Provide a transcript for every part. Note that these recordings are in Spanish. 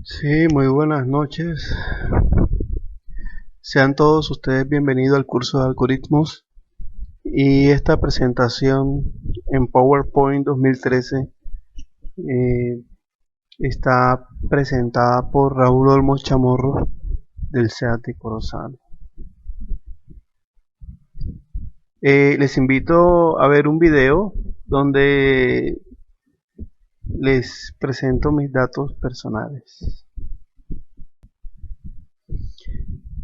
Sí, muy buenas noches. Sean todos ustedes bienvenidos al curso de algoritmos y esta presentación en PowerPoint 2013 eh, está presentada por Raúl Olmos Chamorro del CEAT de Corozal. Les invito a ver un video donde les presento mis datos personales.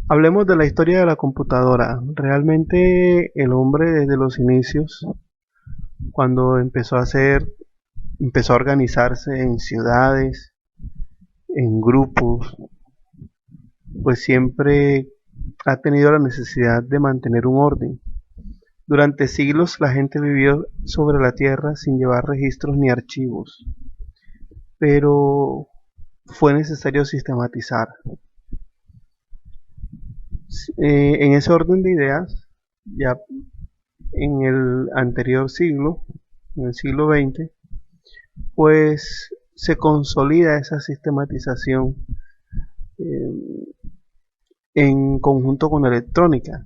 Hablemos de la historia de la computadora. Realmente el hombre desde los inicios, cuando empezó a organizarse en ciudades, en grupos, pues siempre ha tenido la necesidad de mantener un orden. Durante siglos la gente vivió sobre la tierra sin llevar registros ni archivos, pero fue necesario sistematizar. En ese orden de ideas, ya en el anterior siglo, en el siglo XX, pues se consolida esa sistematización eh, en conjunto con la electrónica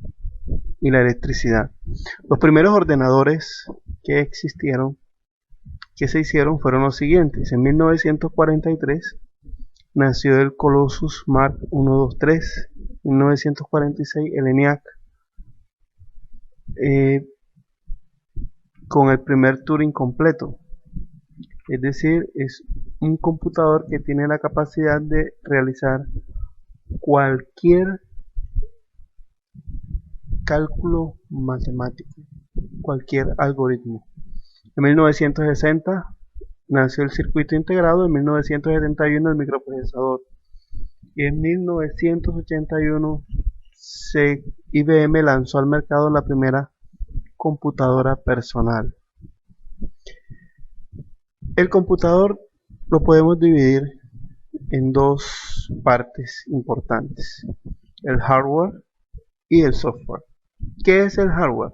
y la electricidad. Los primeros ordenadores que existieron, que se hicieron, fueron los siguientes. En 1943 nació el Colossus Mark 123, en 1946 el ENIAC, eh, con el primer Turing completo. Es decir, es un computador que tiene la capacidad de realizar cualquier cálculo matemático, cualquier algoritmo. En 1960 nació el circuito integrado, en 1971 el microprocesador y en 1981 IBM lanzó al mercado la primera computadora personal. El computador lo podemos dividir en dos partes importantes: el hardware y el software. ¿Qué es el hardware?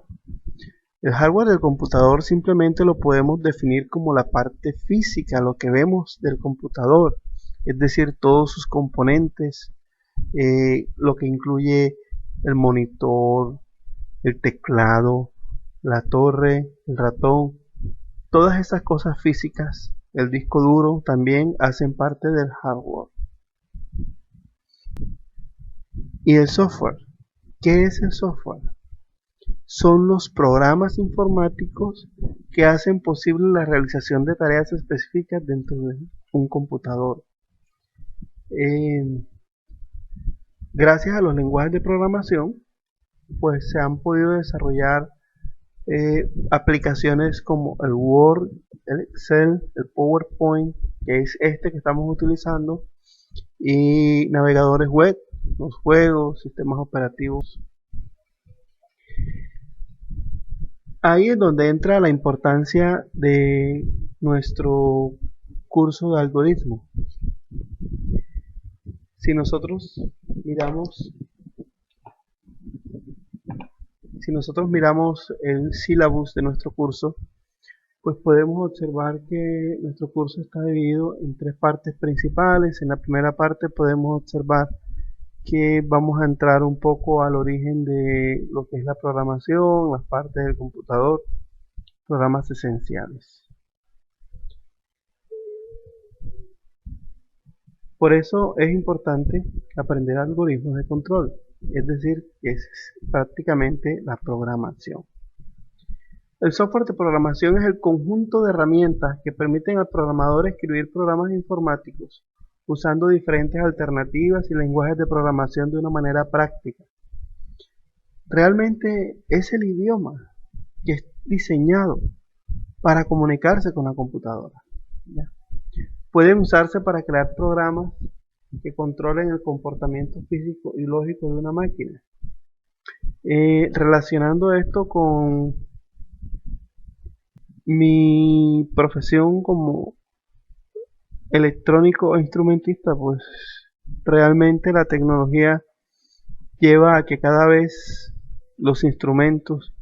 El hardware del computador simplemente lo podemos definir como la parte física, lo que vemos del computador, es decir, todos sus componentes, lo que incluye el monitor, el teclado, la torre, el ratón, todas esas cosas físicas, el disco duro también hacen parte del hardware. ¿Y el software? ¿Qué es el software? Son los programas informáticos que hacen posible la realización de tareas específicas dentro de un computador. Gracias a los lenguajes de programación, pues se han podido desarrollar aplicaciones como el Word, el Excel, el PowerPoint, que es este que estamos utilizando, y navegadores web, los juegos, sistemas operativos. Ahí es donde entra la importancia de nuestro curso de algoritmo. Si nosotros miramos, si nosotros miramos el sílabus de nuestro curso, pues podemos observar que nuestro curso está dividido en tres partes principales. En la primera parte podemos observar que vamos a entrar un poco al origen de lo que es la programación, las partes del computador, programas esenciales. Por eso es importante aprender algoritmos de control, es decir, que es prácticamente la programación. El software de programación es el conjunto de herramientas que permiten al programador escribir programas informáticos usando diferentes alternativas y lenguajes de programación de una manera práctica. Realmente es el idioma que es diseñado para comunicarse con la computadora. ¿Ya? Pueden usarse para crear programas que controlen el comportamiento físico y lógico de una máquina. Relacionando esto con mi profesión como electrónico e instrumentista, pues realmente la tecnología lleva a que cada vez los instrumentos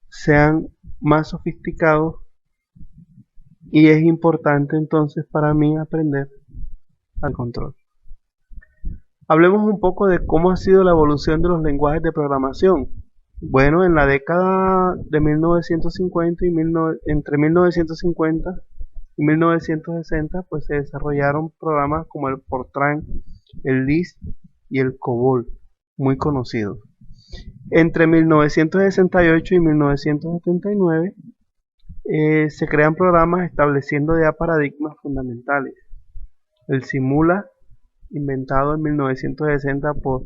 sean más sofisticados y es importante entonces para mí aprender al control. Hablemos un poco de cómo ha sido la evolución de los lenguajes de programación. Bueno, en la década de 1950 y entre 1950 y 1960, pues se desarrollaron programas como el Fortran, el Lisp y el COBOL, muy conocidos. Entre 1968 y 1979 se crean programas estableciendo ya paradigmas fundamentales. El Simula, inventado en 1960 por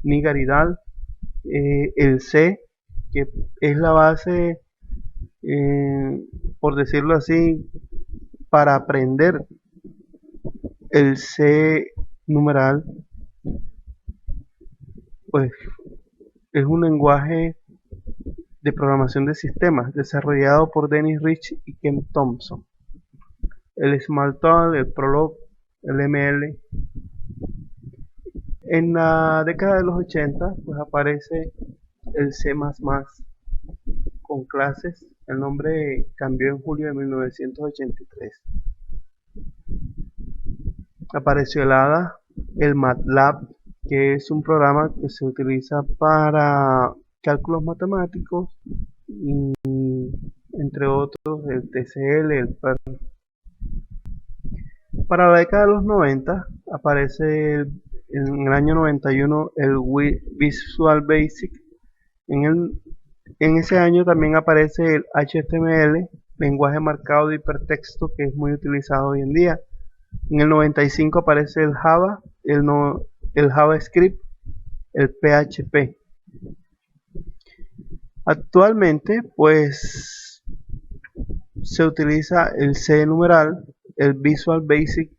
Nigar Hidalgo, el C, que es la base, por decirlo así, para aprender el C numeral, pues es un lenguaje de programación de sistemas desarrollado por Dennis Rich y Ken Thompson. El Smalltalk, el Prolog, el ML. En la década de los 80 pues aparece el C++ con clases. El nombre cambió en julio de 1983. Apareció el ADA, el MATLAB, que es un programa que se utiliza para cálculos matemáticos, y, entre otros el TCL, el Perl. Para la década de los 90 aparece en el año 91 el Visual Basic. En ese año también aparece el HTML, lenguaje marcado de hipertexto, que es muy utilizado hoy en día. En el 95 aparece el Java, el JavaScript, el PHP. Actualmente pues se utiliza el C numeral, el Visual Basic.net,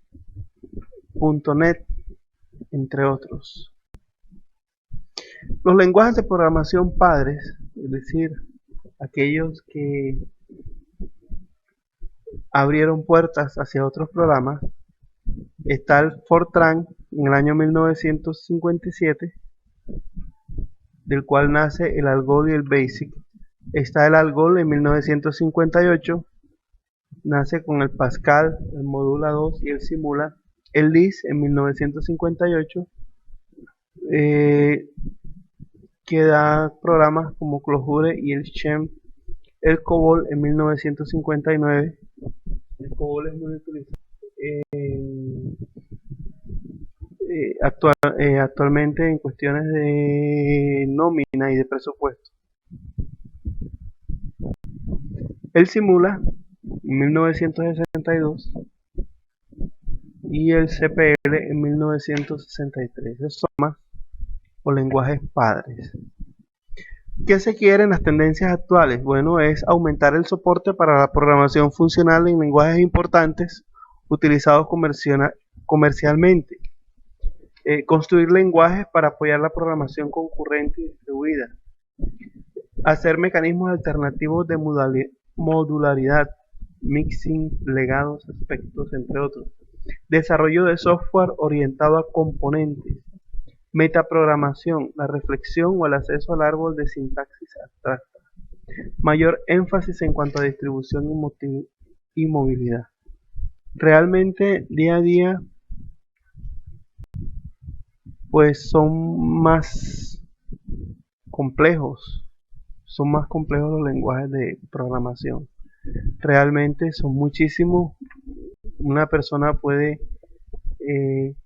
entre otros. Los lenguajes de programación padres, es decir, aquellos que abrieron puertas hacia otros programas, está el Fortran en el año 1957, del cual nace el Algol y el Basic. Está el Algol en 1958, nace con el Pascal, el Modula 2 y el Simula. El Lisp en 1958, que da programas como Clojure y el Shem. El COBOL en 1959. El COBOL es muy utilizado actualmente en cuestiones de nómina y de presupuesto. El Simula en 1962 y el CPL en 1963. Esos son más o lenguajes padres. ¿Qué se quiere en las tendencias actuales? Bueno, es aumentar el soporte para la programación funcional en lenguajes importantes utilizados comercialmente. Construir lenguajes para apoyar la programación concurrente y distribuida. Hacer mecanismos alternativos de modularidad, mixing, legados, aspectos, entre otros. Desarrollo de software orientado a componentes. Metaprogramación, la reflexión o el acceso al árbol de sintaxis abstracta. Mayor énfasis en cuanto a distribución y movilidad. Realmente día a día pues son más complejos los lenguajes de programación. Realmente son muchísimos. Una persona puede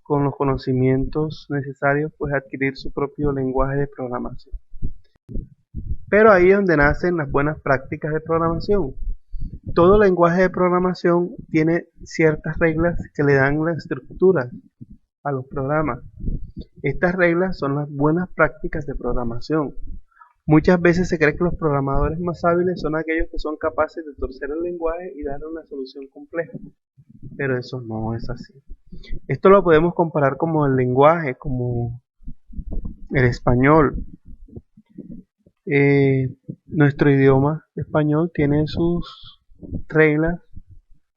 con los conocimientos necesarios pues adquirir su propio lenguaje de programación. Pero ahí es donde nacen las buenas prácticas de programación. Todo lenguaje de programación tiene ciertas reglas que le dan la estructura a los programas. Estas reglas son las buenas prácticas de programación. Muchas veces se cree que los programadores más hábiles son aquellos que son capaces de torcer el lenguaje y darle una solución compleja, pero eso no es así. Esto lo podemos comparar como el lenguaje, como el español. Nuestro idioma español tiene sus reglas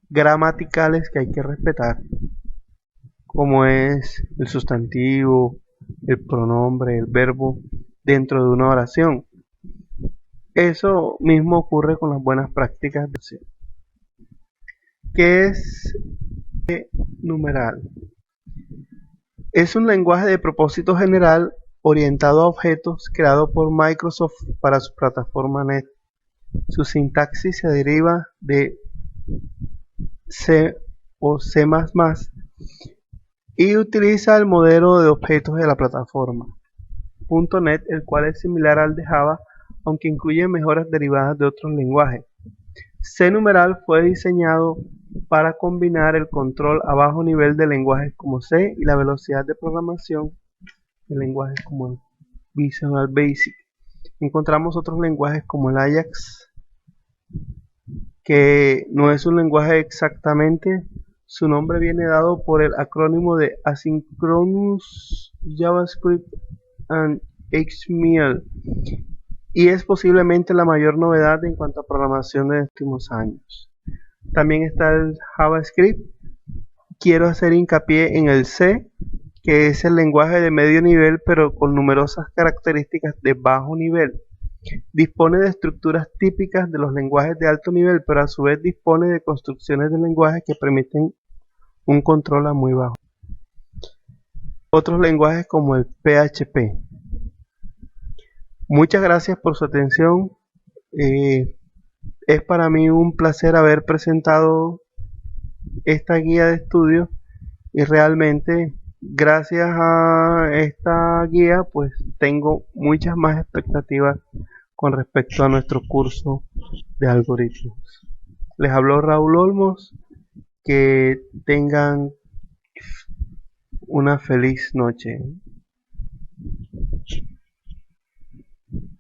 gramaticales que hay que respetar, como es el sustantivo, el pronombre, el verbo dentro de una oración. Eso mismo ocurre con las buenas prácticas de oración. ¿Qué es numeral? Es un lenguaje de propósito general orientado a objetos creado por Microsoft para su plataforma .NET. Su sintaxis se deriva de C o C++ y utiliza el modelo de objetos de la plataforma .NET, el cual es similar al de Java, aunque incluye mejoras derivadas de otros lenguajes. C-Numeral fue diseñado para combinar el control a bajo nivel de lenguajes como C y la velocidad de programación de lenguajes como el Visual Basic. Encontramos otros lenguajes como el Ajax, que no es un lenguaje exactamente. Su nombre viene dado por el acrónimo de Asynchronous JavaScript and XML y es posiblemente la mayor novedad en cuanto a programación de últimos años. También está el JavaScript. Quiero hacer hincapié en el C, que es el lenguaje de medio nivel pero con numerosas características de bajo nivel. Dispone de estructuras típicas de los lenguajes de alto nivel, pero a su vez dispone de construcciones de lenguaje que permiten un control a muy bajo. Otros lenguajes como el PHP. Muchas gracias por su atención. Es para mí un placer haber presentado esta guía de estudio y realmente gracias a esta guía pues tengo muchas más expectativas con respecto a nuestro curso de algoritmos. Les habló Raúl Olmos. Que tengan una feliz noche.